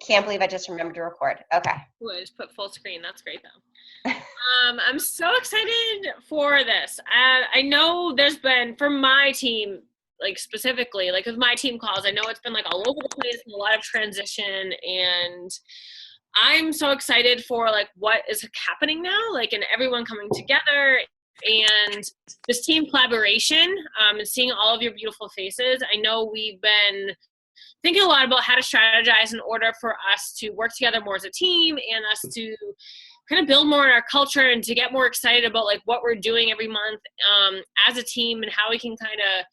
can't believe I just remembered to record. Okay. Ooh, I just put full screen. That's great though. I'm so excited for this. I know there's been, for my team, like specifically, like with my team calls, I know it's been like all over the place and a lot of transition, and I'm so excited for like what is happening now, like, and everyone coming together and this team collaboration, and seeing all of your beautiful faces. I know we've been thinking a lot about how to strategize in order for us to work together more as a team and us to kind of build more in our culture and to get more excited about like what we're doing every month as a team, and how we can kind of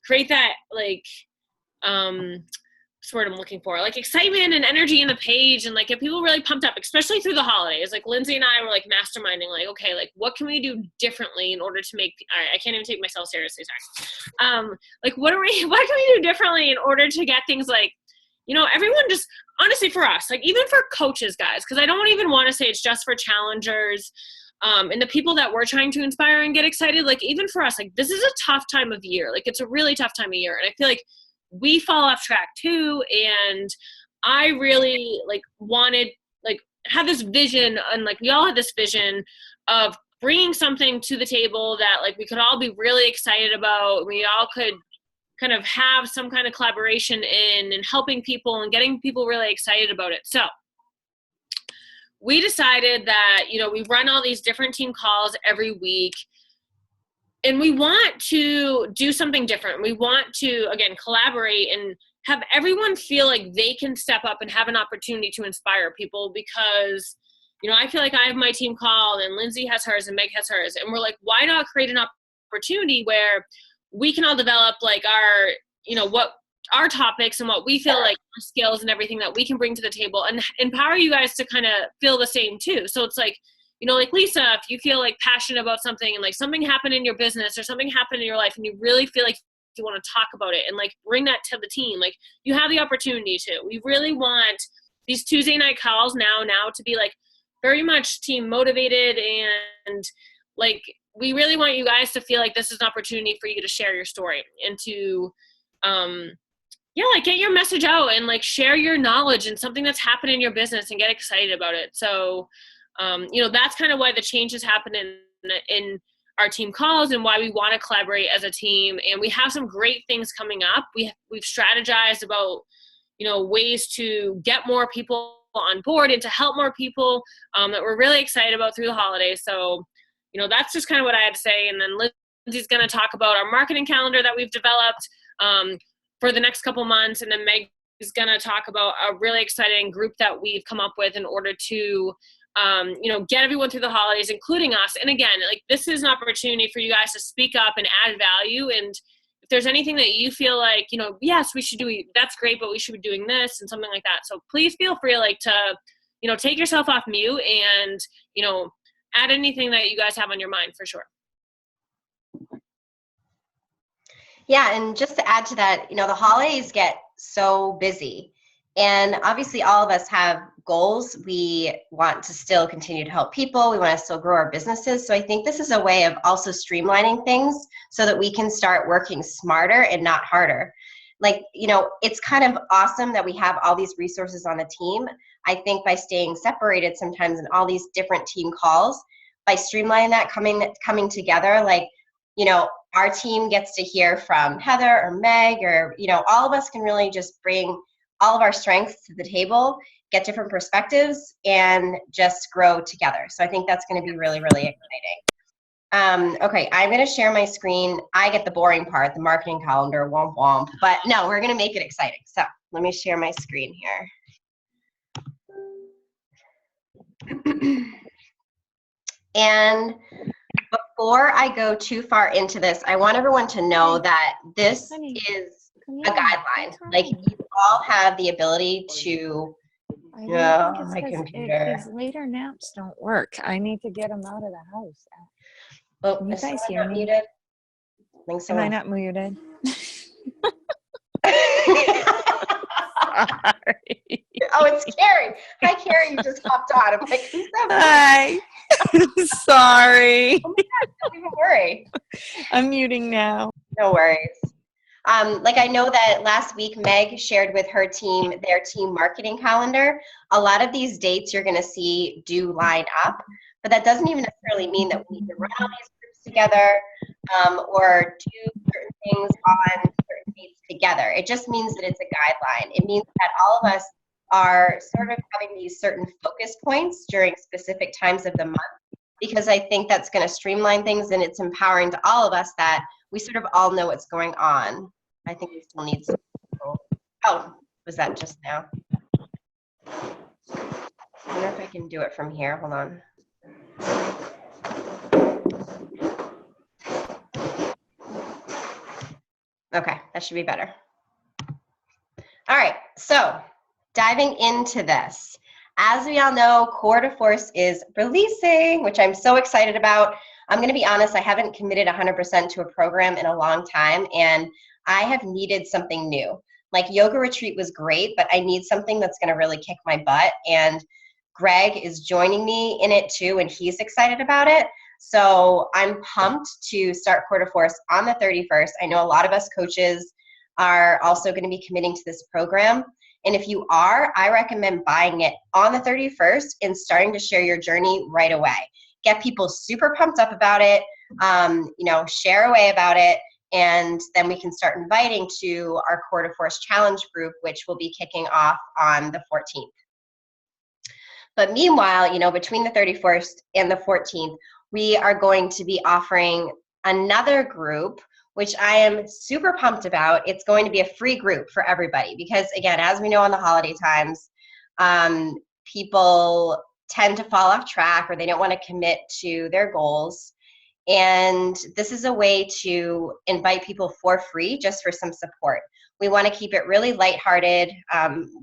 create that like what's the word I'm looking for, like excitement and energy in the page, and like get people really pumped up, especially through the holidays. Like Lindsay and I were like masterminding, like, okay, like what can we do differently in order to make, I can't even take myself seriously, sorry. Like what can we do differently in order to get things like, you know, everyone just, honestly for us, like even for coaches, guys, because I don't even want to say it's just for challengers and the people that we're trying to inspire and get excited. Like even for us, like this is a tough time of year. Like it's a really tough time of year. And I feel like we fall off track too. And I really like wanted, like have this vision, and like we all had this vision of bringing something to the table that like we could all be really excited about. We all could kind of have some kind of collaboration in and helping people and getting people really excited about it. So we decided that, you know, we run all these different team calls every week, and we want to do something different. We want to, again, collaborate and have everyone feel like they can step up and have an opportunity to inspire people, because, you know, I feel like I have my team call and Lindsay has hers and Meg has hers. And we're like, why not create an opportunity where we can all develop like our, you know, what our topics and what we feel like our skills and everything that we can bring to the table, and empower you guys to kind of feel the same too. So it's like, you know, like Lisa, if you feel like passionate about something and like something happened in your business or something happened in your life and you really feel like you want to talk about it and like bring that to the team, like you have the opportunity to. We really want these Tuesday night calls now to be like very much team motivated, and like we really want you guys to feel like this is an opportunity for you to share your story and to like get your message out and like share your knowledge and something that's happened in your business and get excited about it. So you know, that's kind of why the changes happen in our team calls and why we want to collaborate as a team. And we have some great things coming up. We've strategized about, you know, ways to get more people on board and to help more people that we're really excited about through the holidays. So, you know, that's just kind of what I had to say. And then Lindsay's going to talk about our marketing calendar that we've developed for the next couple months. And then Meg is going to talk about a really exciting group that we've come up with in order to, you know, get everyone through the holidays, including us. And again, like this is an opportunity for you guys to speak up and add value. And if there's anything that you feel like, you know, yes, we should do, that's great, but we should be doing this and something like that. So please feel free like to, you know, take yourself off mute and, you know, add anything that you guys have on your mind for sure. Yeah, and just to add to that, you know, the holidays get so busy, and obviously all of us have goals. We want to still continue to help people. We want to still grow our businesses. So I think this is a way of also streamlining things so that we can start working smarter and not harder. Like, you know, it's kind of awesome that we have all these resources on the team. I think by staying separated sometimes in all these different team calls, by streamlining that, coming together, like, you know, our team gets to hear from Heather or Meg, or, you know, all of us can really just bring all of our strengths to the table, get different perspectives, and just grow together. So I think that's going to be really, really exciting. Okay, I'm going to share my screen. I get the boring part, the marketing calendar, womp womp. But no, we're going to make it exciting. So let me share my screen here. And before I go too far into this, I want everyone to know that this is a guideline. Like, you all have the ability to. My computer. His later naps don't work. I need to get him out of the house. Oh, Can you guys hear me? Muted? Am I not muted? Sorry. Oh, it's Carrie. Hi, Carrie. You just hopped on. I'm like, who's Hi. that? Sorry. Oh my God, don't even worry. I'm muting now. No worries. Like I know that last week Meg shared with her team their team marketing calendar. A lot of these dates you're going to see do line up, but that doesn't even necessarily mean that we need to run all these groups together or do certain things on certain dates together. It just means that it's a guideline. It means that all of us are sort of having these certain focus points during specific times of the month, because I think that's going to streamline things, and it's empowering to all of us that we sort of all know what's going on. I think we still need some people. Oh, was that just now? I wonder if I can do it from here. Hold on. Okay, that should be better. All right, so diving into this. As we all know, Core de Force is releasing, which I'm so excited about. I'm going to be honest, I haven't committed 100% to a program in a long time, and I have needed something new. Like Yoga Retreat was great, but I need something that's going to really kick my butt, and Greg is joining me in it too, and he's excited about it. So I'm pumped to start Core de Force on the 31st. I know a lot of us coaches are also going to be committing to this program. And if you are, I recommend buying it on the 31st and starting to share your journey right away. Get people super pumped up about it, share away about it, and then we can start inviting to our Core de Force Challenge group, which will be kicking off on the 14th. But meanwhile, between the 31st and the 14th, we are going to be offering another group, which I am super pumped about. It's going to be a free group for everybody because, again, as we know on the holiday times, people tend to fall off track or they don't want to commit to their goals. And this is a way to invite people for free just for some support. We want to keep it really lighthearted.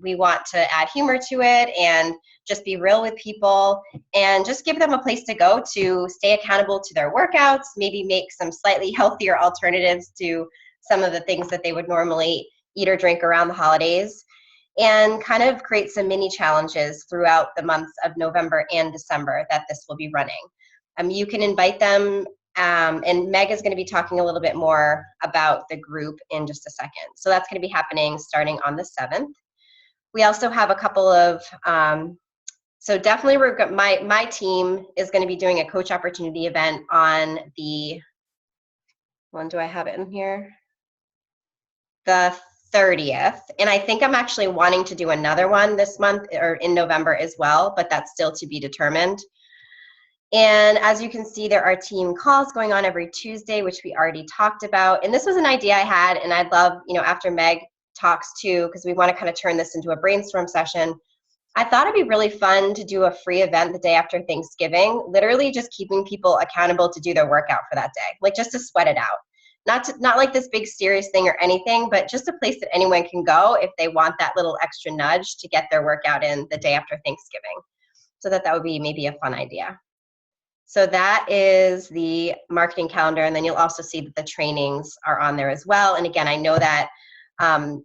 We want to add humor to it and just be real with people and just give them a place to go to stay accountable to their workouts, maybe make some slightly healthier alternatives to some of the things that they would normally eat or drink around the holidays, and kind of create some mini challenges throughout the months of November and December that this will be running. You can invite them, and Meg is going to be talking a little bit more about the group in just a second. So that's going to be happening starting on the 7th. We also have a couple of, so definitely my team is going to be doing a coach opportunity event on the, when do I have it in here? The 30th. And I think I'm actually wanting to do another one this month or in November as well, but that's still to be determined. And as you can see, there are team calls going on every Tuesday, which we already talked about. And this was an idea I had, and I'd love, after Meg talks too, because we want to kind of turn this into a brainstorm session. I thought it'd be really fun to do a free event the day after Thanksgiving, literally just keeping people accountable to do their workout for that day, like just to sweat it out. Not like this big serious thing or anything, but just a place that anyone can go if they want that little extra nudge to get their workout in the day after Thanksgiving. So that would be maybe a fun idea. So that is the marketing calendar, and then you'll also see that the trainings are on there as well. And again, I know that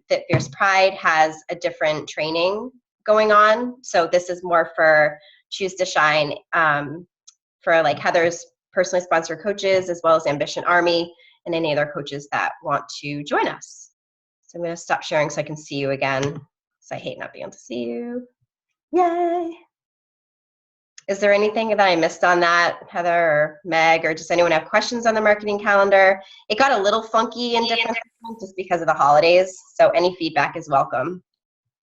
Fit Fierce Pride has a different training going on, so this is more for Choose to Shine, for like Heather's personally sponsored coaches, as well as Ambition Army, and any other coaches that want to join us. So I'm going to stop sharing so I can see you again, because I hate not being able to see you. Yay! Is there anything that I missed on that, Heather or Meg, or does anyone have questions on the marketing calendar? It got a little funky in different just because of the holidays, so any feedback is welcome.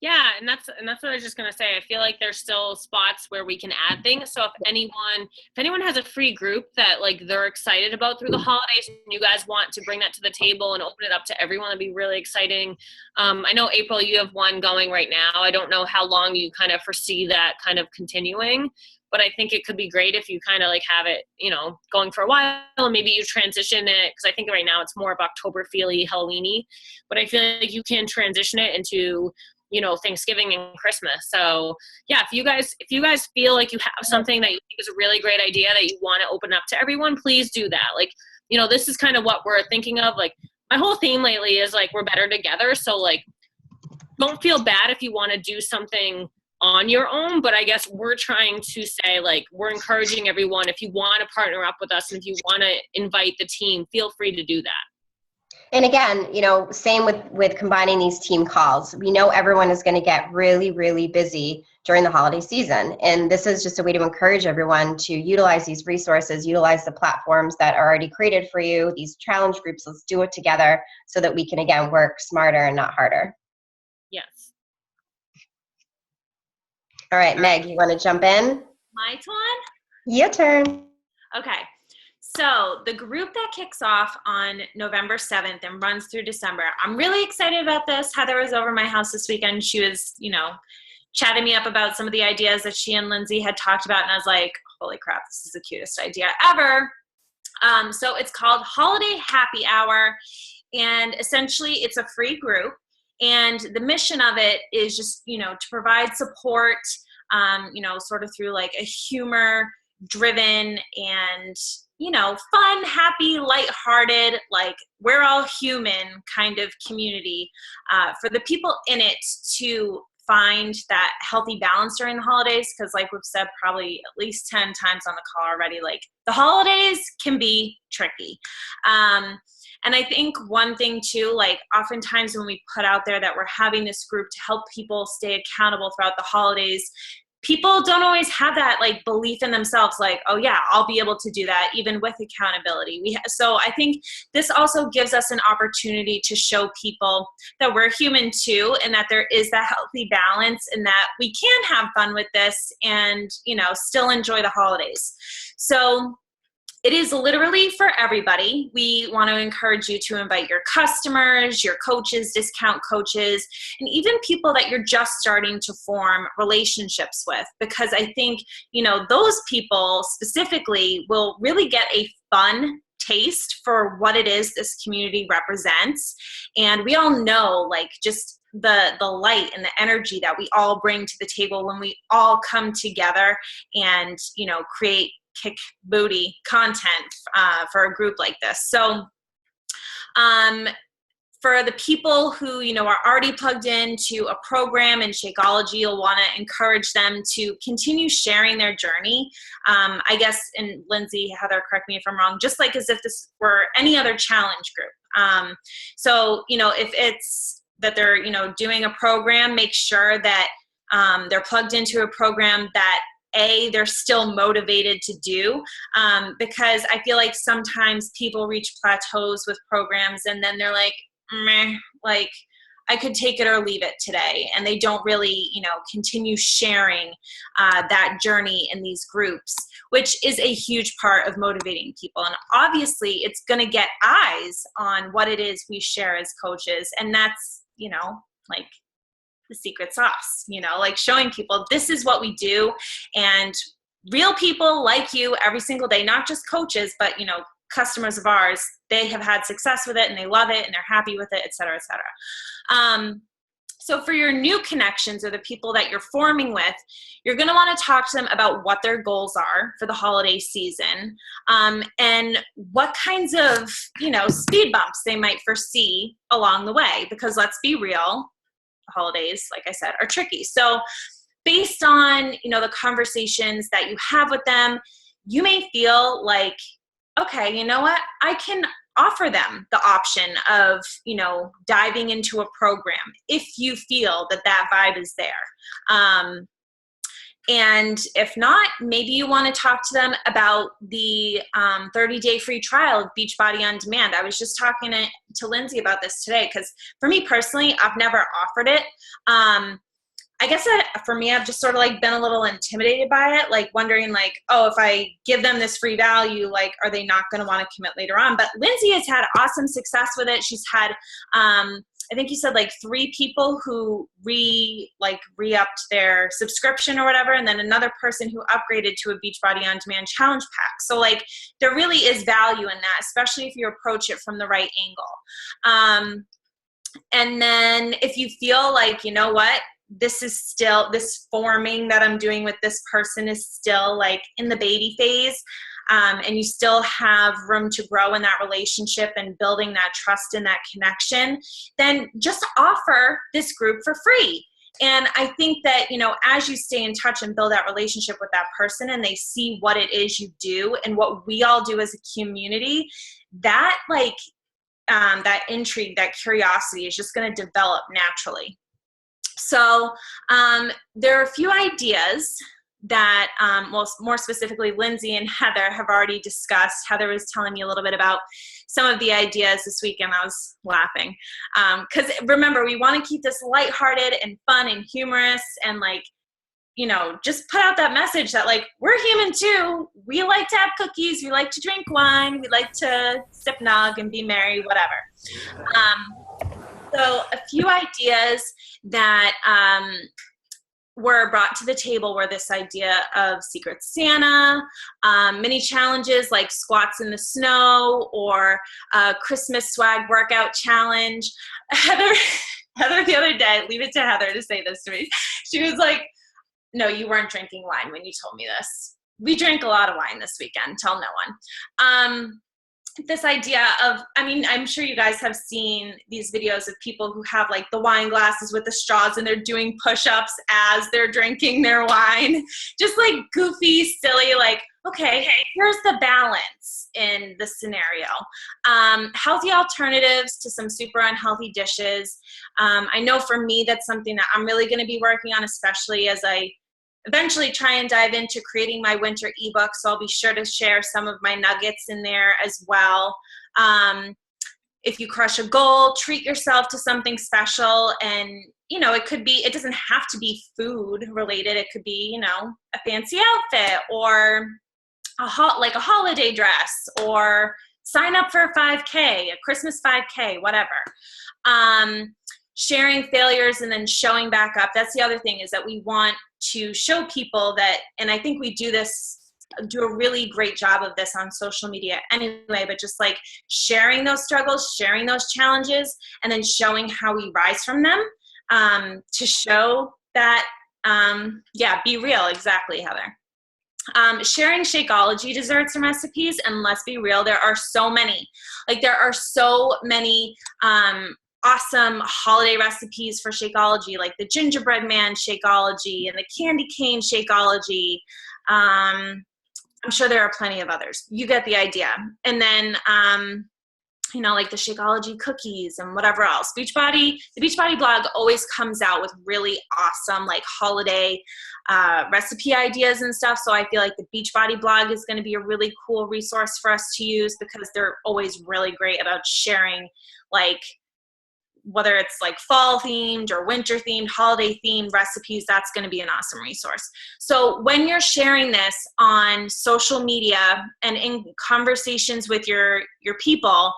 Yeah, and that's what I was just gonna say. I feel like there's still spots where we can add things. So if anyone has a free group that like they're excited about through the holidays, and you guys want to bring that to the table and open it up to everyone, that'd be really exciting. I know April, you have one going right now. I don't know how long you kind of foresee that kind of continuing, but I think it could be great if you kind of like have it, going for a while, and maybe you transition it, because I think right now it's more of October feely, Halloween-y, but I feel like you can transition it into Thanksgiving and Christmas. So yeah, if you guys feel like you have something that you think is a really great idea that you want to open up to everyone, please do that. Like, this is kind of what we're thinking of. Like, my whole theme lately is like, we're better together. So like, don't feel bad if you want to do something on your own, but I guess we're trying to say, like, we're encouraging everyone, if you want to partner up with us and if you want to invite the team, feel free to do that. And again, same with combining these team calls. We know everyone is going to get really, really busy during the holiday season. And this is just a way to encourage everyone to utilize these resources, utilize the platforms that are already created for you, these challenge groups. Let's do it together so that we can, again, work smarter and not harder. Yes. All right, Meg, you want to jump in? My turn? Your turn. Okay. So the group that kicks off on November 7th and runs through December, I'm really excited about this. Heather was over my house this weekend. She was, chatting me up about some of the ideas that she and Lindsay had talked about. And I was like, holy crap, this is the cutest idea ever. So it's called Holiday Happy Hour. And essentially it's a free group. And the mission of it is just, to provide support, sort of through like a humor driven and, fun, happy, lighthearted, like we're all human kind of community for the people in it to find that healthy balance during the holidays. Because like we've said probably at least 10 times on the call already, like the holidays can be tricky. And I think one thing too, like oftentimes when we put out there that we're having this group to help people stay accountable throughout the holidays, people don't always have that like belief in themselves, like, oh yeah, I'll be able to do that even with accountability. So I think this also gives us an opportunity to show people that we're human too, and that there is that healthy balance and that we can have fun with this and, still enjoy the holidays. So it is literally for everybody. We want to encourage you to invite your customers, your coaches, discount coaches, and even people that you're just starting to form relationships with, because I think, those people specifically will really get a fun taste for what it is this community represents. And we all know, like, just the light and the energy that we all bring to the table when we all come together and, create kick booty content for a group like this. So for the people who, are already plugged into a program in Shakeology, you'll want to encourage them to continue sharing their journey. I guess, and Lindsay, Heather, correct me if I'm wrong, just like as if this were any other challenge group. So, if it's that they're, doing a program, make sure that they're plugged into a program that they're still motivated to do, because I feel like sometimes people reach plateaus with programs and then they're like, meh, like I could take it or leave it today. And they don't really, continue sharing that journey in these groups, which is a huge part of motivating people. And obviously it's going to get eyes on what it is we share as coaches. And that's, like the secret sauce, like showing people this is what we do, and real people like you every single day, not just coaches, but customers of ours, they have had success with it and they love it and they're happy with it, et cetera, et cetera. So for your new connections or the people that you're forming with, you're going to want to talk to them about what their goals are for the holiday season, and what kinds of, speed bumps they might foresee along the way, because let's be real, holidays, like I said, are tricky. So based on, the conversations that you have with them, you may feel like, okay, you know what? I can offer them the option of, diving into a program if you feel that vibe is there. And if not, maybe you want to talk to them about the 30-day free trial of Beachbody On Demand. I was just talking to Lindsay about this today, because for me personally, I've never offered it. I guess for me, I've just sort of like been a little intimidated by it, like wondering like, oh, if I give them this free value, like, are they not going to want to commit later on? But Lindsay has had awesome success with it. She's had, I think you said like 3 people who re-upped their subscription or whatever, and then another person who upgraded to a Beachbody On Demand challenge pack. So like there really is value in that, especially if you approach it from the right angle. And then if you feel like, you know what, this forming that I'm doing with this person is still like in the baby phase, and you still have room to grow in that relationship and building that trust and that connection, then just offer this group for free. And I think that, as you stay in touch and build that relationship with that person and they see what it is you do and what we all do as a community, that like that intrigue, that curiosity is just going to develop naturally. So there are a few ideas that, well, more specifically, Lindsay and Heather have already discussed. Heather was telling me a little bit about some of the ideas this week, and I was laughing. Because remember, we want to keep this lighthearted and fun and humorous and like, you know, just put out that message that like, we're human too. We like to have cookies. We like to drink wine. We like to sip nog and be merry, whatever. So a few ideas that were brought to the table were this idea of Secret Santa, mini challenges like squats in the snow, or a Christmas swag workout challenge. Heather the other day, leave it to Heather to say this to me. She was like, no, you weren't drinking wine when you told me this. We drank a lot of wine this weekend. Tell no one. This idea of, I mean, I'm sure you guys have seen these videos of people who have like the wine glasses with the straws and they're doing push-ups as they're drinking their wine. Just like goofy, silly, like, okay, here's the balance in the scenario. Healthy alternatives to some super unhealthy dishes. I know for me, that's something that I'm really going to be working on, especially as I eventually try and dive into creating my winter ebook. So I'll be sure to share some of my nuggets in there as well. If you crush a goal, treat yourself to something special. And, you know, it doesn't have to be food related. It could be, you know, a fancy outfit, or a holiday dress, or sign up for a 5K, a Christmas 5K, whatever. Sharing failures and then showing back up. That's the other thing, is that we want to show people that, and I think we do a really great job of this on social media anyway, but just like sharing those struggles, sharing those challenges, and then showing how we rise from them, to show that, be real. Exactly, Heather. Sharing Shakeology desserts and recipes, and let's be real, there are so many. Like, there are so many awesome holiday recipes for Shakeology, like the gingerbread man Shakeology and the candy cane Shakeology. I'm sure there are plenty of others. You get the idea. And then, you know, like the Shakeology cookies and whatever else. The Beachbody blog always comes out with really awesome like holiday recipe ideas and stuff. So I feel like the Beachbody blog is going to be a really cool resource for us to use, because they're always really great about sharing, like, whether it's like fall themed or winter themed, holiday themed recipes. That's going to be an awesome resource. So when you're sharing this on social media and in conversations with your people,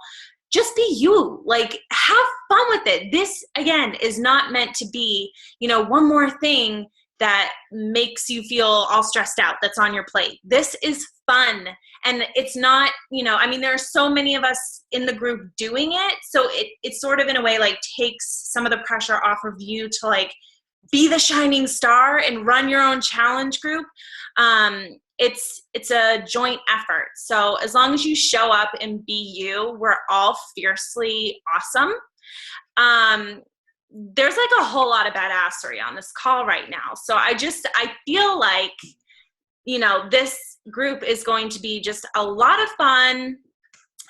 just be you. Like, have fun with it. This, again, is not meant to be, you know, one more thing that makes you feel all stressed out that's on your plate. This is fun. And it's not, you know, I mean, there are so many of us in the group doing it. So it sort of in a way like takes some of the pressure off of you to like be the shining star and run your own challenge group. It's a joint effort. So as long as you show up and be you, we're all fiercely awesome. There's like a whole lot of badassery on this call right now. So I feel like, you know, this group is going to be just a lot of fun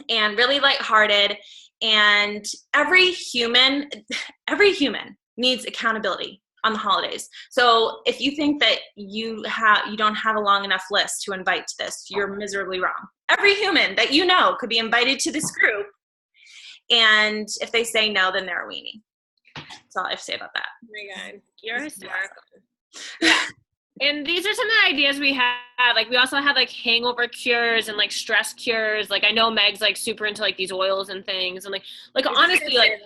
and really lighthearted. And every human needs accountability on the holidays. So if you think that you don't have a long enough list to invite to this, you're miserably wrong. Every human that you know could be invited to this group. And if they say no, then they're a weenie. That's all I have to say about that. Oh my God, you're hysterical. Yeah. And these are some of the ideas we had. Like, we also had like hangover cures and like stress cures. Like, I know Meg's like super into like these oils and things. And like honestly, like,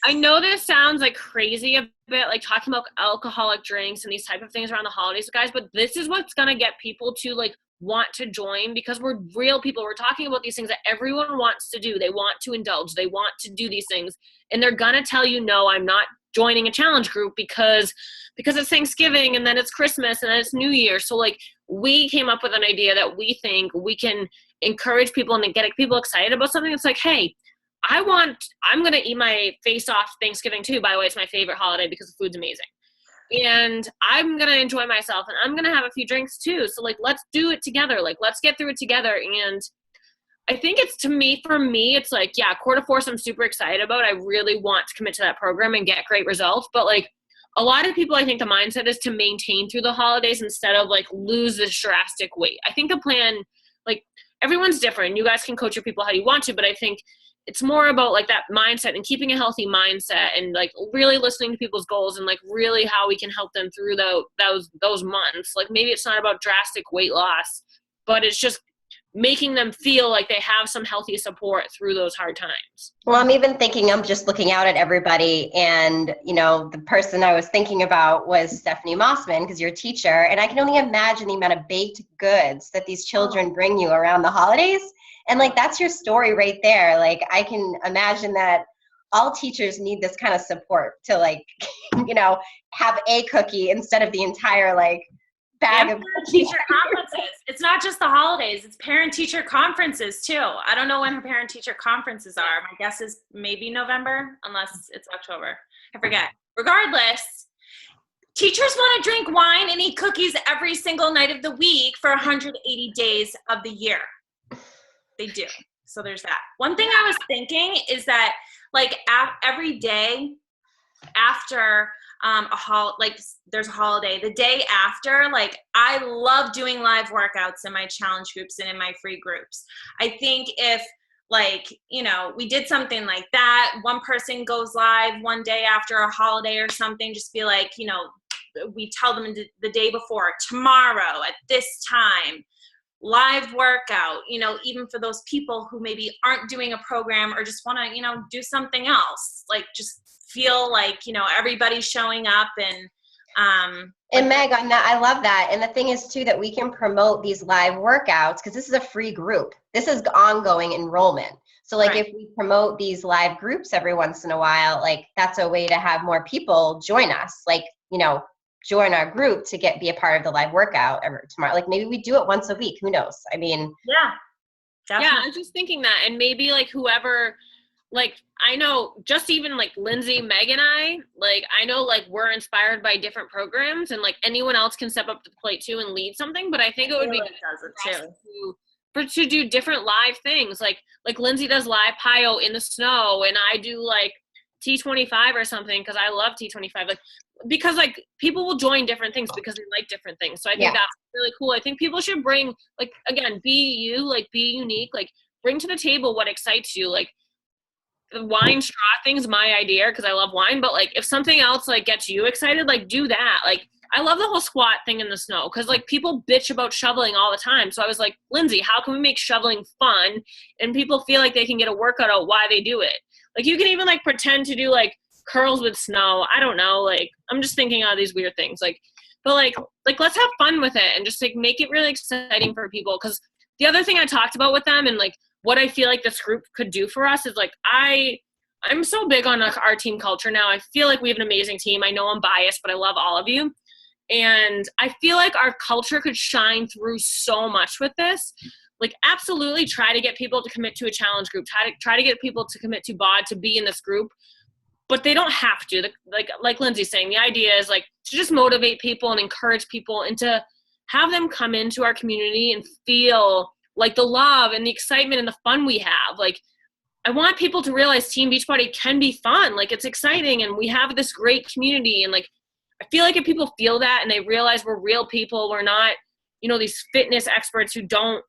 I know this sounds like crazy a bit, like talking about alcoholic drinks and these type of things around the holidays, guys, but this is what's going to get people to like want to join, because we're real people. We're talking about these things that everyone wants to do. They want to indulge. They want to do these things. And they're going to tell you, no, I'm not joining a challenge group because it's Thanksgiving and then it's Christmas and then it's New Year. So like, we came up with an idea that we think we can encourage people and get people excited about something. It's like, hey, I'm going to eat my face off Thanksgiving too. By the way, it's my favorite holiday because the food's amazing. And I'm going to enjoy myself and I'm going to have a few drinks too. So like, let's do it together. Like, let's get through it together. And I think it's, for me, it's like, yeah, Quarter Force I'm super excited about. I really want to commit to that program and get great results. But like a lot of people, I think the mindset is to maintain through the holidays instead of like lose this drastic weight. I think the plan, like everyone's different. You guys can coach your people how you want to, but I think it's more about like that mindset and keeping a healthy mindset and like really listening to people's goals and like really how we can help them through those months. Like maybe it's not about drastic weight loss, but it's just making them feel like they have some healthy support through those hard times. Well, I'm even thinking, I'm just looking out at everybody, and the person I was thinking about was Stephanie Mossman, because you're a teacher, and I can only imagine the amount of baked goods that these children bring you around the holidays. And like, that's your story right there. Like, I can imagine that all teachers need this kind of support to like, have a cookie instead of the entire like bag of teacher conferences. It's not just the holidays, it's parent-teacher conferences too. I don't know when her parent-teacher conferences are. My guess is maybe November, unless it's October. I forget. Regardless, teachers want to drink wine and eat cookies every single night of the week for 180 days of the year. They do. So there's that. One thing I was thinking is that like every day after there's a holiday, the day after, like I love doing live workouts in my challenge groups and in my free groups. I think if like, we did something like that, one person goes live one day after a holiday or something, just be like, we tell them the day before, tomorrow at this time, live workout, even for those people who maybe aren't doing a program or just want to, do something else, like just feel like, everybody's showing up and Meg, on that, I love that. And the thing is too, that we can promote these live workouts because this is a free group. This is ongoing enrollment. So like if we promote these live groups every once in a while, like that's a way to have more people join us, like, join our group to be a part of the live workout tomorrow. Like maybe we do it once a week. Who knows? I mean, yeah, definitely. Yeah, I was just thinking that. And maybe like whoever, like, I know just even like Lindsay, Meg, and I know like we're inspired by different programs and like anyone else can step up to the plate too and lead something. But I think it would be to do different live things. Like Lindsay does live PIO in the snow and I do like T25 or something because I love T25. Like, because like people will join different things because they like different things. So I think that's really cool. I think people should bring, like, again, be you, like be unique, like bring to the table what excites you. Like the wine straw thing's my idea because I love wine, but like if something else like gets you excited, like do that. Like I love the whole squat thing in the snow because like people bitch about shoveling all the time. So I was like, Lindsay, how can we make shoveling fun and people feel like they can get a workout out why they do it? Like you can even like pretend to do like curls with snow. I don't know. Like I'm just thinking of these weird things. Like, but like let's have fun with it and just like make it really exciting for people. Because the other thing I talked about with them and like what I feel like this group could do for us is like I'm so big on like our team culture now. I feel like we have an amazing team. I know I'm biased, but I love all of you. And I feel like our culture could shine through so much with this. Like absolutely try to get people to commit to a challenge group. Try to get people to commit to BOD to be in this group. But they don't have to. Like Lindsay's saying, the idea is like to just motivate people and encourage people and to have them come into our community and feel like the love and the excitement and the fun we have. Like I want people to realize Team Beachbody can be fun. Like it's exciting and we have this great community. And like I feel like if people feel that and they realize we're real people, we're not, these fitness experts who don't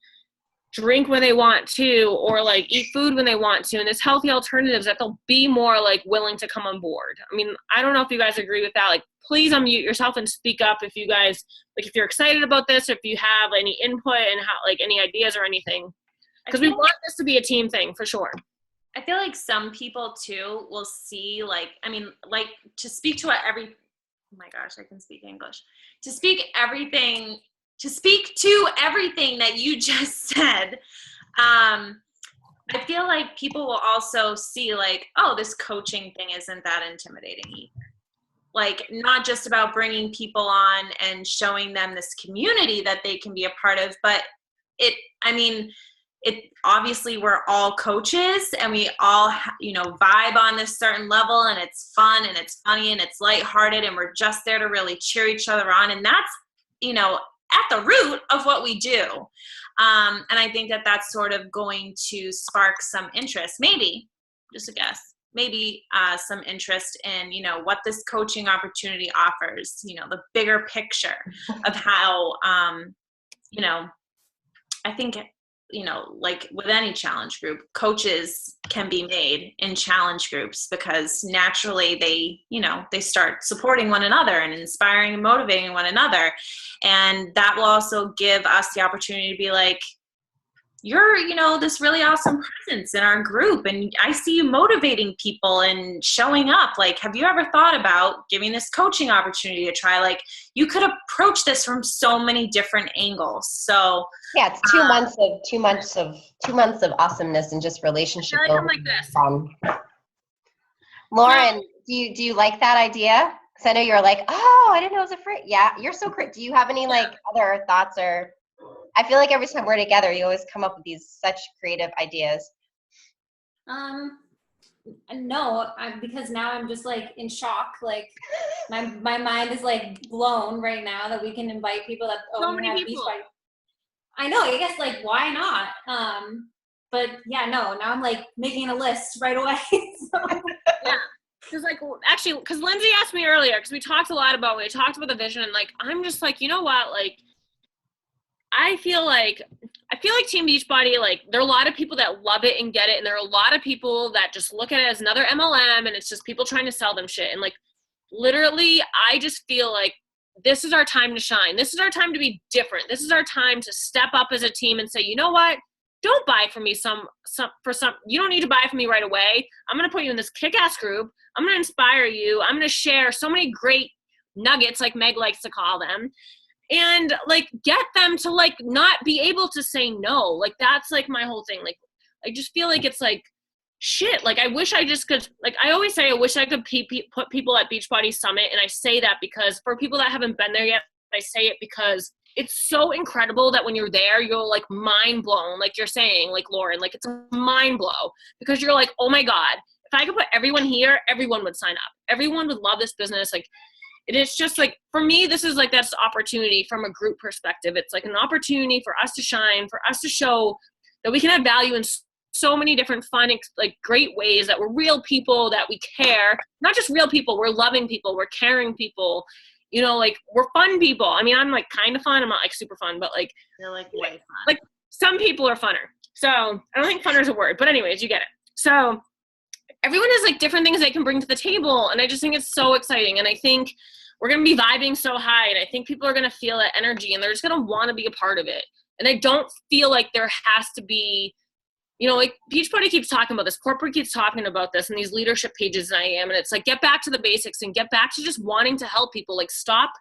drink when they want to or like eat food when they want to and there's healthy alternatives, that they'll be more like willing to come on board. I mean, I don't know if you guys agree with that. Like please unmute yourself and speak up if you guys like if you're excited about this, if you have any input and how like any ideas or anything, because we want this to be a team thing for sure. I feel like some people too will see like, I mean, like to speak to oh my gosh, I can speak English, to speak to everything that you just said, I feel like people will also see like, oh, this coaching thing isn't that intimidating either. Like not just about bringing people on and showing them this community that they can be a part of, but it obviously we're all coaches and we all, vibe on this certain level and it's fun and it's funny and it's lighthearted and we're just there to really cheer each other on. And that's, at the root of what we do. And I think that that's sort of going to spark some interest, maybe, just a guess, maybe some interest in, you know, what this coaching opportunity offers, you know, the bigger picture of how, you know, I think, you know, like with any challenge group, coaches can be made in challenge groups because naturally they, you know, they start supporting one another and inspiring and motivating one another. And that will also give us the opportunity to be like, you're, you know, this really awesome presence in our group, and I see you motivating people and showing up. Like, have you ever thought about giving this coaching opportunity a try? Like, you could approach this from so many different angles. So yeah, it's 2 months of awesomeness and just relationship I feel building. like I'm like this. Fun. Lauren, do you like that idea? Because I know you're like, oh, I didn't know it was a free. Yeah, you're so great. Do you have any like other thoughts? Or I feel like every time we're together, you always come up with these such creative ideas. No, because now I'm just like in shock. Like my mind is like blown right now that we can invite people that So many people. I know. I guess like why not? But yeah, no. Now I'm like making a list right away. So. Yeah. Because like actually, because Lindsay asked me earlier, because we talked a lot about the vision, and like I'm just like, you know what, like I feel like Team Beachbody, like there are a lot of people that love it and get it, and there are a lot of people that just look at it as another MLM, and it's just people trying to sell them shit. And like literally, I just feel like this is our time to shine. This is our time to be different. This is our time to step up as a team and say, you know what? Don't buy from me you don't need to buy from me right away. I'm going to put you in this kick-ass group. I'm going to inspire you. I'm going to share so many great nuggets, like Meg likes to call them, and like get them to like not be able to say no. Like that's like my whole thing. Like I just feel like it's like shit. Like I wish I just could, like I always say, I wish I could put people at Beachbody Summit. And I say that because for people that haven't been there yet, I say it because it's so incredible that when you're there, you're like mind blown. Like you're saying, like Lauren, like it's a mind blow because you're like, oh my God, if I could put everyone here, everyone would sign up. Everyone would love this business. Like, and it's just like, for me, this is like, that's opportunity from a group perspective. It's like an opportunity for us to shine, for us to show that we can add value in so many different fun, like great ways, that we're real people, that we care, not just real people, we're loving people, we're caring people, you know, like we're fun people. I mean, I'm like kind of fun. I'm not like super fun, but like, you're like way fun. Like some people are funner. So I don't think funner is a word, but anyways, you get it. So everyone has like different things they can bring to the table. And I just think it's so exciting. And I think we're going to be vibing so high. And I think people are going to feel that energy and they're just going to want to be a part of it. And I don't feel like there has to be, you know, like Beachbody keeps talking about this, corporate keeps talking about this, and these leadership pages and I am, and it's like, get back to the basics and get back to just wanting to help people. Like stop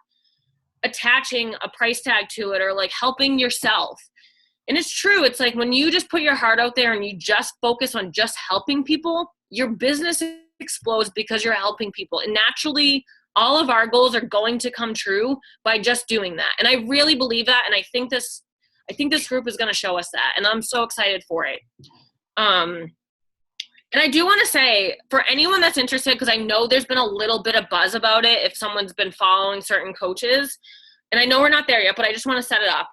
attaching a price tag to it or like helping yourself. And it's true. It's like when you just put your heart out there and you just focus on just helping people, your business explodes because you're helping people. And naturally, all of our goals are going to come true by just doing that. And I really believe that. And I think this group is going to show us that. And I'm so excited for it. And I do want to say, for anyone that's interested, because I know there's been a little bit of buzz about it if someone's been following certain coaches, and I know we're not there yet, but I just want to set it up.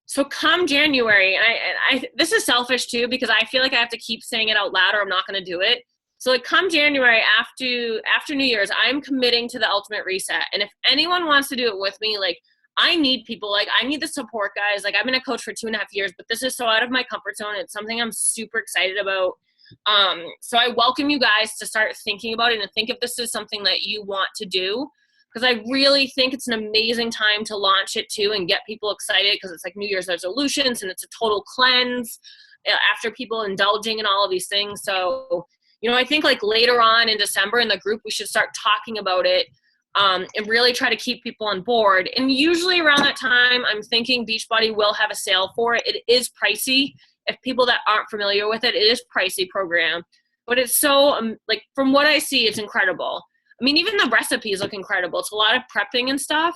So come January, and I this is selfish too, because I feel like I have to keep saying it out loud or I'm not going to do it. So like come January after New Year's, I'm committing to the Ultimate Reset. And if anyone wants to do it with me, like I need people, like I need the support, guys. Like I've been a coach for 2.5 years, but this is so out of my comfort zone. It's something I'm super excited about. So I welcome you guys to start thinking about it and think if this is something that you want to do, because I really think it's an amazing time to launch it too and get people excited, because it's like New Year's resolutions and it's a total cleanse after people indulging in all of these things. So, you know, I think like later on in December in the group, we should start talking about it and really try to keep people on board. And usually around that time, I'm thinking Beachbody will have a sale for it. It is pricey. If people that aren't familiar with it, it is a pricey program, but it's so like from what I see, it's incredible. I mean, even the recipes look incredible. It's a lot of prepping and stuff.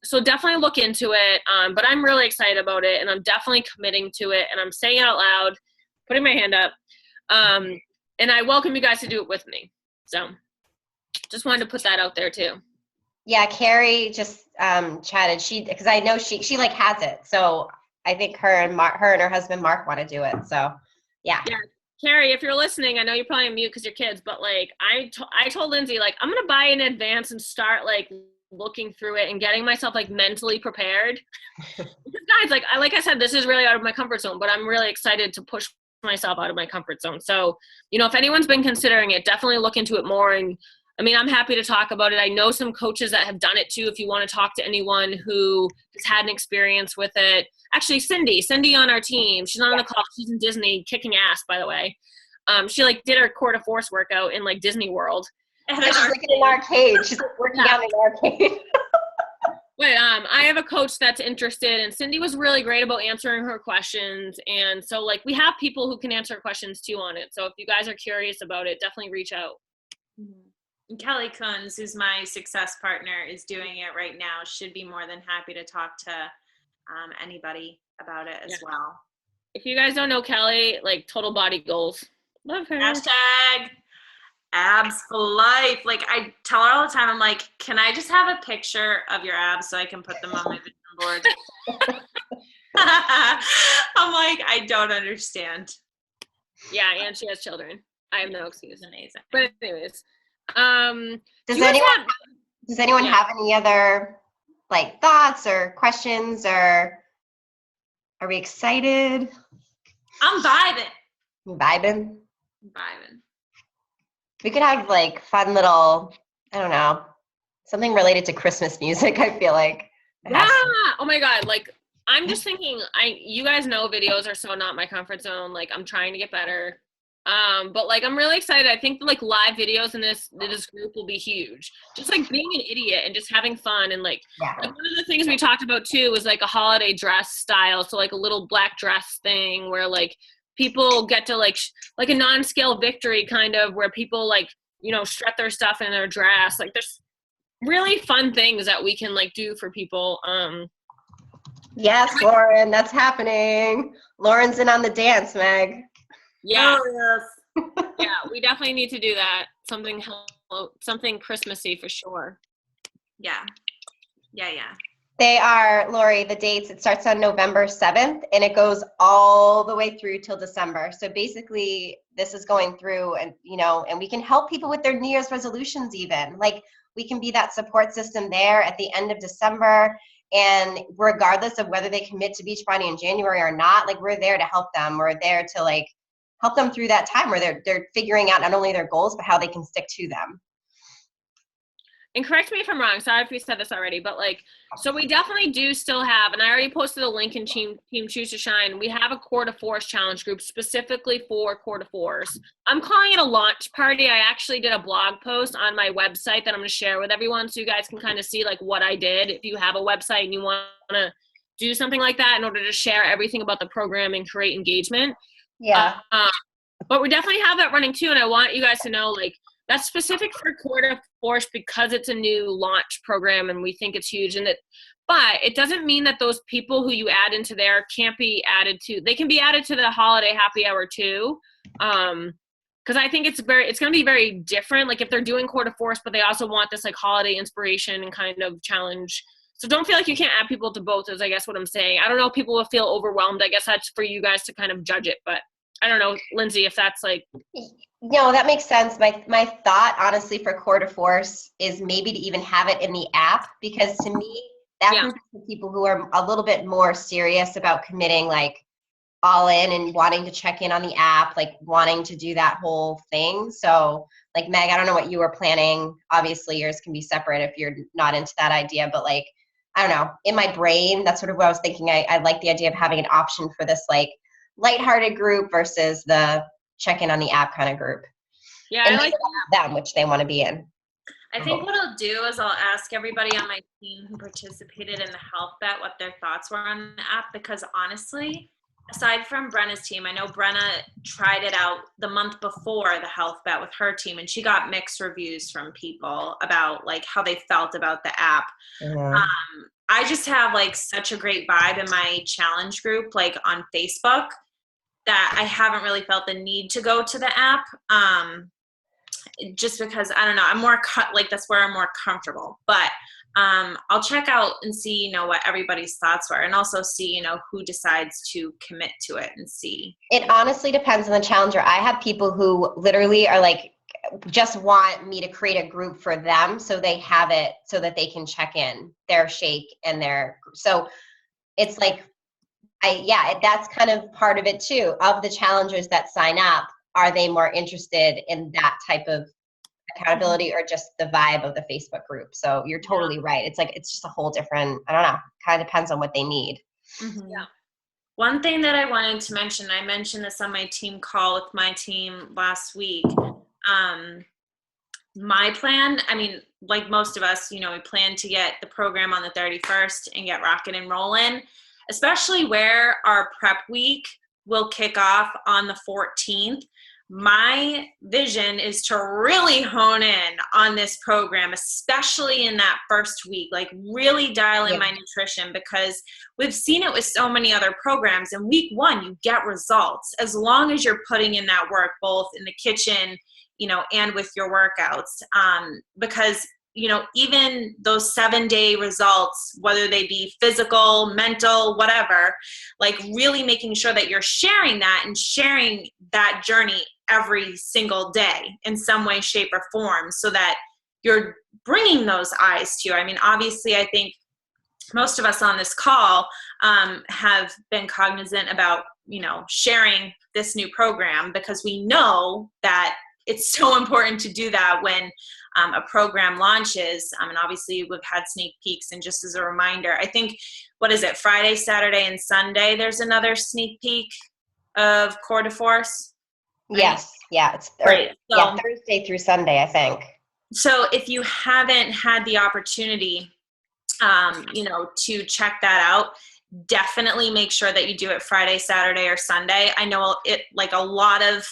So definitely look into it. But I'm really excited about it, and I'm definitely committing to it, and I'm saying it out loud, putting my hand up. And I welcome you guys to do it with me. So just wanted to put that out there too. Yeah, Carrie just chatted. Because I know she like has it. So I think her and her husband Mark want to do it. So yeah. Yeah. Carrie, if you're listening, I know you're probably on mute because you're kids, but like I told Lindsay, like, I'm gonna buy in advance and start like looking through it and getting myself like mentally prepared. Because guys, like I said, this is really out of my comfort zone, but I'm really excited to push myself out of my comfort zone. So, if anyone's been considering it, definitely look into it more. And I mean, I'm happy to talk about it. I know some coaches that have done it too. If you want to talk to anyone who has had an experience with it. Actually, Cindy on our team, she's not on the call. She's in Disney kicking ass, by the way. She like did her quarter force workout in like Disney World. And she's like in an arcade. She's like working out in an arcade. But I have a coach that's interested, and Cindy was really great about answering her questions. And so, like, we have people who can answer questions too on it. So if you guys are curious about it, definitely reach out. And Kelly Kunz, who's my success partner, is doing it right now. Should be more than happy to talk to anybody about it as well. If you guys don't know Kelly, like, total body goals. Love her. Hashtag abs for life. Like, I tell her all the time, I'm like, can I just have a picture of your abs so I can put them on my vision board? I'm like, I don't understand. Yeah, and she has children. I have no excuse. Amazing. But anyways, Does anyone have any other like thoughts or questions, or are we excited? I'm Vibing. Vibing. We could have like fun little, I don't know, something related to Christmas music. I feel like. Yeah. Oh my God. Like, I'm just thinking. You guys know videos are so not my comfort zone. Like, I'm trying to get better. But like, I'm really excited. I think like live videos in this group will be huge. Just like being an idiot and just having fun. And like one of the things we talked about too was like a holiday dress style. So like a little black dress thing where like people get to like a non-scale victory kind of, where people like, strut their stuff in their dress. Like, there's really fun things that we can like do for people. Yes, Lauren, that's happening. Lauren's in on the dance, Meg. Yeah. Oh, yes. Yeah, we definitely need to do that. Something Christmassy for sure. Yeah. They are, Lori, the dates, it starts on November 7th and it goes all the way through till December. So basically this is going through and we can help people with their New Year's resolutions even. Like, we can be that support system there at the end of December, and regardless of whether they commit to Beachbody in January or not, like, we're there to help them. We're there to like help them through that time where they're figuring out not only their goals, but how they can stick to them. And correct me if I'm wrong, sorry if we said this already, but like, so we definitely do still have, and I already posted a link in Team Choose to Shine, we have a Core to Force challenge group specifically for Core to Force. I'm calling it a launch party. I actually did a blog post on my website that I'm going to share with everyone so you guys can kind of see like what I did. If you have a website and you want to do something like that in order to share everything about the program and create engagement. Yeah. But we definitely have that running too, and I want you guys to know, like, that's specific for Core to Force because it's a new launch program and we think it's huge. But it doesn't mean that those people who you add into there can't be added to. They can be added to the holiday happy hour too, because I think it's going to be very different. Like, if they're doing Core to Force, but they also want this like holiday inspiration and kind of challenge. So don't feel like you can't add people to both, is I guess what I'm saying. I don't know if people will feel overwhelmed. I guess that's for you guys to kind of judge it, but I don't know, Lindsay, if that's like. No, that makes sense. My thought, honestly, for Core to Force is maybe to even have it in the app, because to me, that group is for people who are a little bit more serious about committing like all in and wanting to check in on the app, like wanting to do that whole thing. So like, Meg, I don't know what you were planning. Obviously yours can be separate if you're not into that idea, but like, I don't know, in my brain, that's sort of what I was thinking. I like the idea of having an option for this like lighthearted group versus the check in on the app kind of group. Yeah, and I like them, which they want to be in. I think what I'll do is I'll ask everybody on my team who participated in the health bet what their thoughts were on the app, because honestly, aside from Brenna's team, I know Brenna tried it out the month before the health bet with her team, and she got mixed reviews from people about like how they felt about the app. I just have like such a great vibe in my challenge group, like on Facebook, that I haven't really felt the need to go to the app. Just because, I don't know, I'm more like that's where I'm more comfortable. But I'll check out and see, what everybody's thoughts were, and also see, who decides to commit to it and see. It honestly depends on the challenger. I have people who literally are like, just want me to create a group for them so they have it so that they can check in their shake and so it's like, that's kind of part of it too. Of the challengers that sign up, are they more interested in that type of accountability or just the vibe of the Facebook group? So you're totally right. It's like, it's just a whole different, I don't know, kind of depends on what they need. Mm-hmm. Yeah. One thing that I wanted to mention, I mentioned this on my team call with my team last week. My plan, like most of us, we plan to get the program on the 31st and get rocking and rolling, especially where our prep week will kick off on the 14th. My vision is to really hone in on this program, especially in that first week, like really dial in my nutrition, because we've seen it with so many other programs. In week 1, you get results as long as you're putting in that work, both in the kitchen, and with your workouts, because even those 7-day results, whether they be physical, mental, whatever, like really making sure that you're sharing that and sharing that journey every single day in some way, shape, or form, so that you're bringing those eyes to you. Obviously, I think most of us on this call have been cognizant about, sharing this new program, because we know that it's so important to do that when a program launches. And obviously we've had sneak peeks, and just as a reminder, I think, Friday, Saturday, and Sunday, there's another sneak peek of Core de Force. Right? Yes. Yeah. It's right. So, Thursday through Sunday, I think. So if you haven't had the opportunity, to check that out, definitely make sure that you do it Friday, Saturday, or Sunday. I know it, like a lot of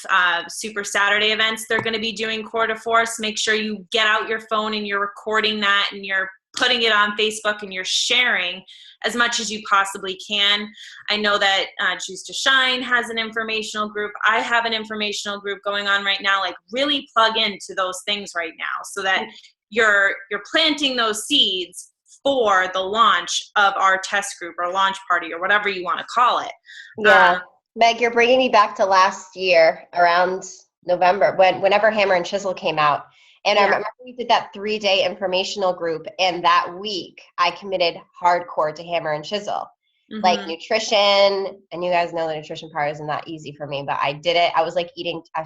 Super Saturday events, they're going to be doing Core de Force. Make sure you get out your phone and you're recording that and you're putting it on Facebook and you're sharing as much as you possibly can. I know that Choose to Shine has an informational group. I have an informational group going on right now. Like, really plug into those things right now so that you're planting those seeds for the launch of our test group or launch party or whatever you want to call it. Yeah. Meg, you're bringing me back to last year around November, whenever Hammer and Chisel came out. And I remember we did that 3-day informational group, and that week I committed hardcore to Hammer and Chisel. Mm-hmm. Like nutrition, and you guys know the nutrition part isn't that easy for me, but I did it. I was like eating a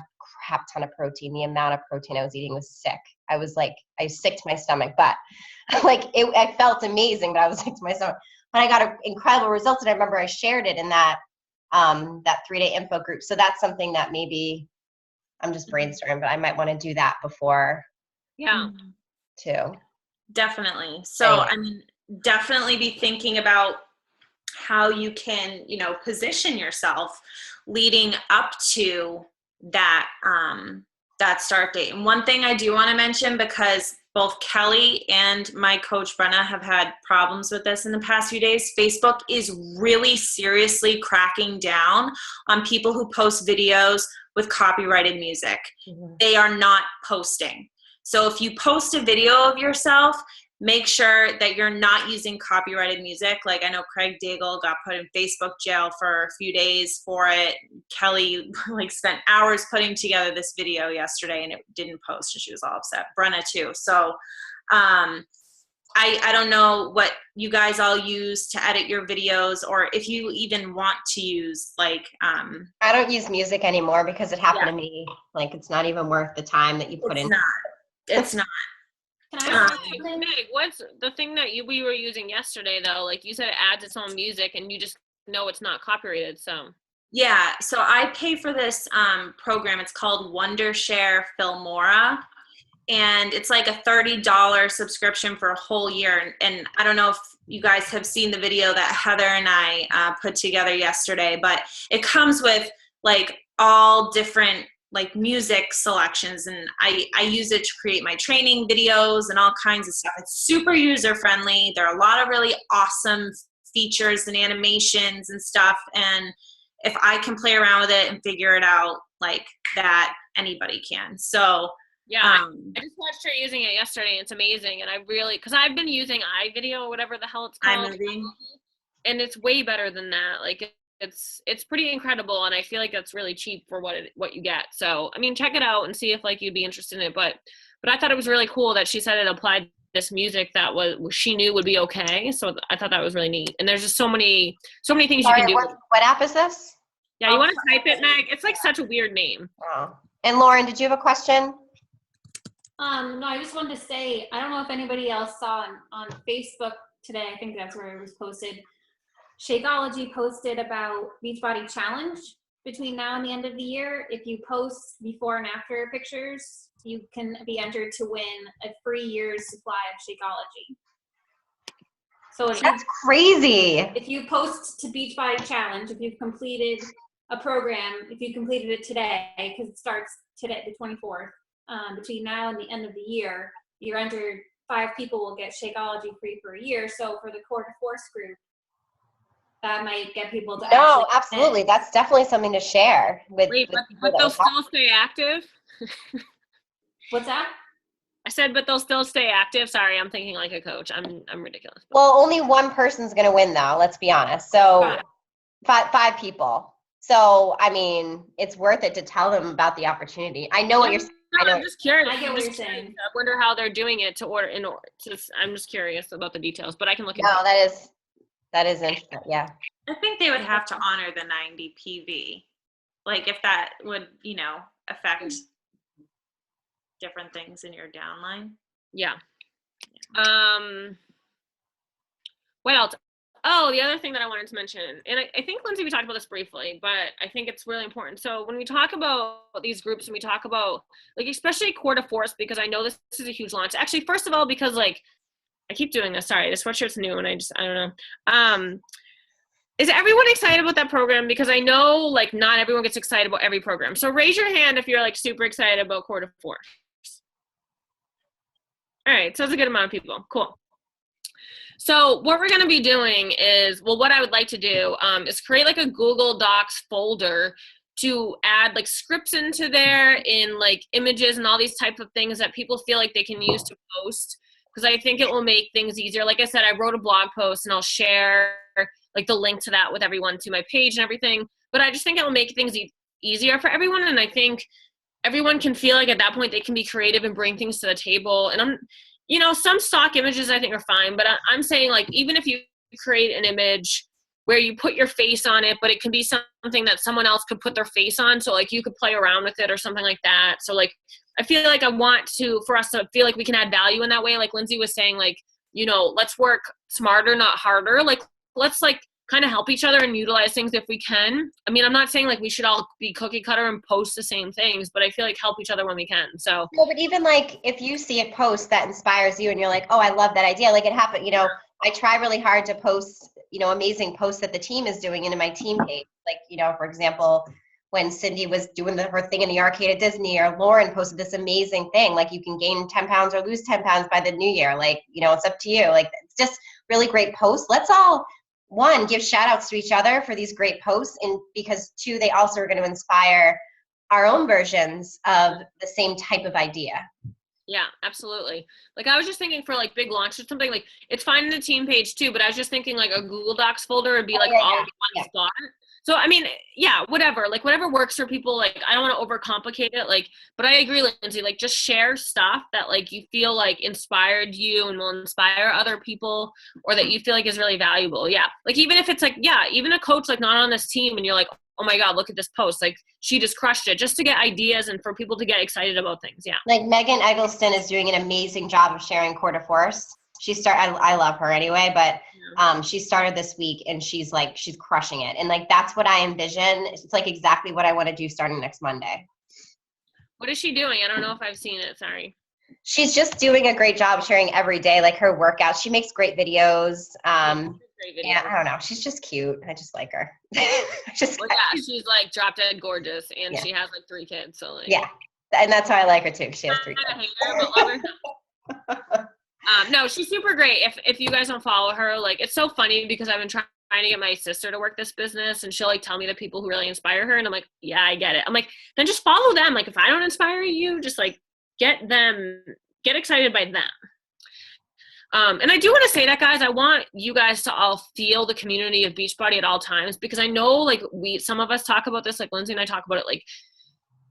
crap ton of protein. The amount of protein I was eating was sick. I was sick to my stomach, but I felt amazing, but I was sick to my stomach. But I got incredible results, and I remember I shared it in that 3-day info group. So that's something that maybe I'm just brainstorming, but I might want to do that before. Yeah. Too. Definitely. So, definitely be thinking about how you can, position yourself leading up to that, that start date. And one thing I do want to mention, because both Kelly and my coach Brenna have had problems with this in the past few days, Facebook is really seriously cracking down on people who post videos with copyrighted music. Mm-hmm. They are not posting. So if you post a video of yourself, make sure that you're not using copyrighted music. Like, I know Craig Daigle got put in Facebook jail for a few days for it. Kelly spent hours putting together this video yesterday and it didn't post, and she was all upset. Brenna too. So I don't know what you guys all use to edit your videos, or if you even want to use I don't use music anymore because it happened to me. It's not even worth the time that you put in. It's not. Can I ask something? Meg, what's the thing that we were using yesterday though? Like you said, it adds its own music and you just know it's not copyrighted. So yeah, so I pay for this program. It's called Wondershare Filmora, and it's like a $30 subscription for a whole year. And I don't know if you guys have seen the video that Heather and I put together yesterday, but it comes with all different music selections, and I use it to create my training videos and all kinds of stuff. It's super user friendly. There are a lot of really awesome features and animations and stuff, and if I can play around with it and figure it out like that, anybody can. So Yeah, I just watched her using it yesterday. It's amazing, and I really, because I've been using iVideo or whatever the hell it's called, iMovie. and it's way better than that. Like it's pretty incredible, and I feel like that's really cheap for what you get. So I mean, check it out and see if like you'd be interested in it. But I thought it was really cool that she said it applied this music that was she knew would be okay. So I thought that was really neat. And there's just so many things Sorry, you can do. what app is this? Yeah, you want to type it, Meg? It's like such a weird name. Oh. And Lauren, did you have a question? No, I just wanted to say, I don't know if anybody else saw on Facebook today, I think that's where it was posted. Shakeology posted about Beachbody Challenge between now and the end of the year. If you post before and after pictures, you can be entered to win a free year's supply of Shakeology. So That's crazy. if you post to Beachbody Challenge, if you've completed a program, if you completed it today, because it starts today, the 24th, between now and the end of the year, you're entered. 5 people will get Shakeology free for a year. So for the Core to Force group, that might get people to No, actually absolutely. That's definitely something to share with. Wait, with but people they'll that we still stay active? What's that? I said, but they'll still stay active. Sorry, I'm thinking like a coach. I'm ridiculous. Well, only one person's going to win, though. Let's be honest. So five people. So I mean, it's worth it to tell them about the opportunity. I know what you're saying. I'm just curious. I get what you're saying. I wonder how they're doing it to order. I'm just curious about the details, but I can look into No, it. that is interesting. Yeah. I think they would have to honor the 90 PV. Like if that would, affect different things in your downline. Yeah. What else? Oh, the other thing that I wanted to mention, and I think, Lindsay, we talked about this briefly, but I think it's really important. So when we talk about these groups and we talk about, like, especially Core to Force, because I know this is a huge launch. Actually, first of all, because, like, I keep doing this. Sorry, this sweatshirt's new, and I don't know. Is everyone excited about that program? Because I know, like, not everyone gets excited about every program. So raise your hand if you're, like, super excited about Core to Force. All right, so it's a good amount of people. Cool. So what we're going to be doing is, well, what I would like to do is create like a Google Docs folder to add like scripts into there in like images and all these types of things that people feel like they can use to post. Because I think it will make things easier. Like I said, I wrote a blog post and I'll share like the link to that with everyone to my page and everything. But I just think it will make things easier for everyone. And I think everyone can feel like at that point they can be creative and bring things to the table. And some stock images I think are fine, but I'm saying like even if you create an image where you put your face on it, but it can be something that someone else could put their face on, so like you could play around with it or something like that. So like I feel like I want for us to feel like we can add value in that way. Like Lindsay was saying, like, let's work smarter, not harder. Like let's like kind of help each other and utilize things if we can. I mean, I'm not saying like we should all be cookie cutter and post the same things, but I feel like help each other when we can. So No, but even like if you see a post that inspires you and you're like, oh, I love that idea. Like it happened, I try really hard to post, amazing posts that the team is doing into my team page. Like, for example, when Cindy was doing her thing in the arcade at Disney, or Lauren posted this amazing thing, like you can gain 10 pounds or lose 10 pounds by the new year. Like, it's up to you. Like it's just really great posts. Let's all, one, give shout outs to each other for these great posts, and because 2, they also are going to inspire our own versions of the same type of idea. Yeah, absolutely. Like I was just thinking for like big launch or something, like it's fine in the team page too, but I was just thinking like a Google Docs folder would be like all in one spot. So, I mean, yeah, whatever, like whatever works for people. Like, I don't want to overcomplicate it. Like, but I agree, Lindsay, like just share stuff that like you feel like inspired you and will inspire other people, or that you feel like is really valuable. Yeah. Like, even if it's like, yeah, even a coach, like not on this team and you're like, oh my God, look at this post. Like she just crushed it, just to get ideas and for people to get excited about things. Yeah. Like Megan Eggleston is doing an amazing job of sharing Core to Force. I love her anyway, but she started this week and she's crushing it. And like, that's what I envision. It's like exactly what I want to do starting next Monday. What is she doing? I don't know if I've seen it. Sorry. She's just doing a great job sharing every day, like her workouts. She makes great videos. Yeah, I don't know. She's just cute. I just like her. She's like drop dead gorgeous, and she has like 3 kids. So like, yeah, and that's why I like her too. She has 3 kids. I hate her, but love her. No, she's super great. If you guys don't follow her, like it's so funny because I've been trying to get my sister to work this business, and she'll like tell me the people who really inspire her, and I'm like, yeah, I get it. I'm like, then just follow them. Like if I don't inspire you, just get excited by them. And I do want to say that, guys, I want you guys to all feel the community of Beachbody at all times, because I know, like, some of us talk about this, like Lindsay and I talk about it, like,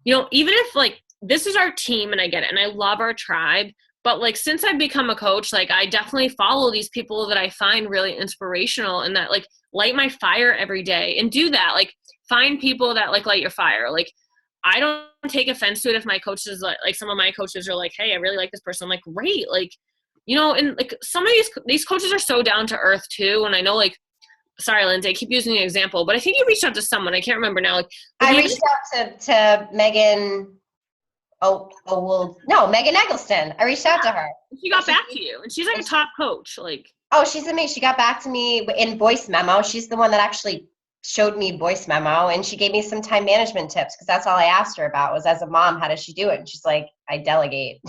you know, even if, like, this is our team and I get it and I love our tribe, but, like, since I've become a coach, like, I definitely follow these people that I find really inspirational and that, like, light my fire every day, and do that. Like, find people that, like, light your fire. Like, I don't take offense to it if my coaches, like some of my coaches are like, hey, I really like this person. I'm like, great. Like, you know, and, like, some of these coaches are so down to earth too. And I know, like, sorry, Lindsay, I keep using the example, but I think you reached out to someone. I can't remember now. Like, I reached out to Megan. Megan Eggleston. I reached out to her. she got back to you, and she's like a top coach. Like, Oh, she's amazing. She got back to me in voice memo. She's the one that actually showed me voice memo, and she gave me some time management tips, because that's all I asked her about was, as a mom, how does she do it? And she's like, I delegate.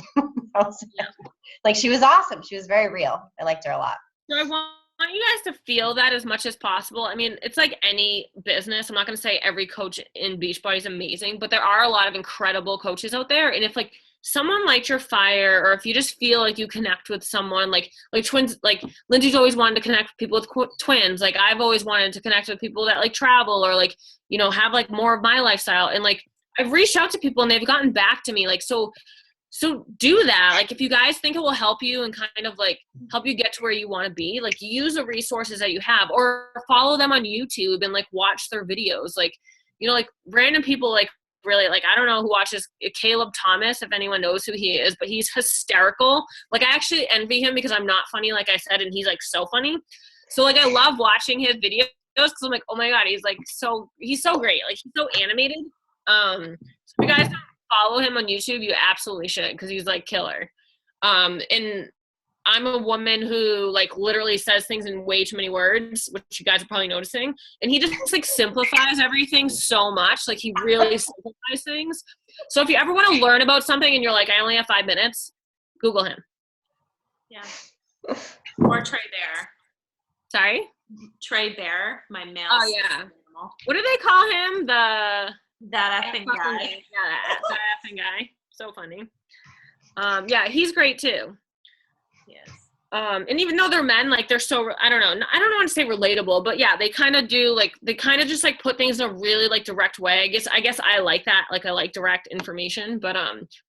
Like, she was awesome. She was very real. I liked her a lot. so I want you guys to feel that as much as possible. I mean, it's like any business. I'm not going to say every coach in Beachbody is amazing, but there are a lot of incredible coaches out there. And if, like, someone lights your fire, or if you just feel like you connect with someone, like twins, like Lindsay's always wanted to connect with people with twins. Like, I've always wanted to connect with people that, like, travel, or, like, you know, have, like, more of my lifestyle. And, like, I've reached out to people and they've gotten back to me. Like, so do that. Like, if you guys think it will help you and kind of, like, help you get to where you want to be, like, use the resources that you have, or follow them on YouTube and, like, watch their videos. Like, you know, like, random people, like, really, like, I don't know who watches Caleb Thomas, if anyone knows who he is, but he's hysterical. Like, I actually envy him because I'm not funny, like I said, and he's, like, so funny. So, like, I love watching his videos because I'm like, oh my God, he's so great. Like, he's so animated. So if you guys don't follow him on YouTube, you absolutely should, because he's, like, killer. And I'm a woman who, like, literally says things in way too many words, which you guys are probably noticing. And he just, like, simplifies everything so much. Like, he really simplifies things. So if you ever want to learn about something and you're like, I only have 5 minutes, Google him. Yeah. Or Trey Bear. Sorry? Trey Bear, my male. Oh, yeah. What do they call him? That effing guy. Yeah, that effing guy. So funny. Yeah, he's great too. Yes. And even though they're men, like, they're so, I don't know want to say relatable, but yeah, they kind of do, like, they kind of just, like, put things in a really, like, direct way. I guess I like that. Like, I like direct information, but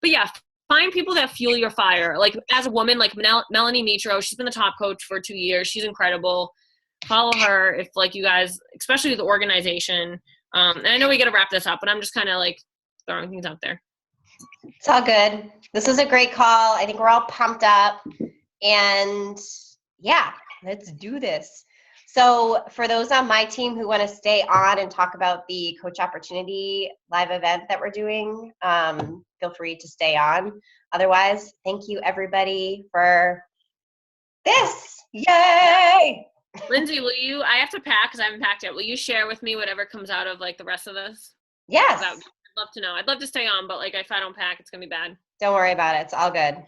yeah, find people that fuel your fire. Like, as a woman, like, Melanie Mitro, she's been the top coach for 2 years. She's incredible. Follow her if, like, you guys, especially the organization. And I know we got to wrap this up, but I'm just kind of, like, throwing things out there. It's all good. This was a great call. I think we're all pumped up. And yeah, let's do this. So for those on my team who want to stay on and talk about the Coach Opportunity live event that we're doing, feel free to stay on. Otherwise, thank you everybody for this. Yay! Lindsay, I have to pack because I haven't packed yet. Will you share with me whatever comes out of, like, the rest of this? Yes. I'd love to know. I'd love to stay on, but, like, if I don't pack, it's going to be bad. Don't worry about it. It's all good.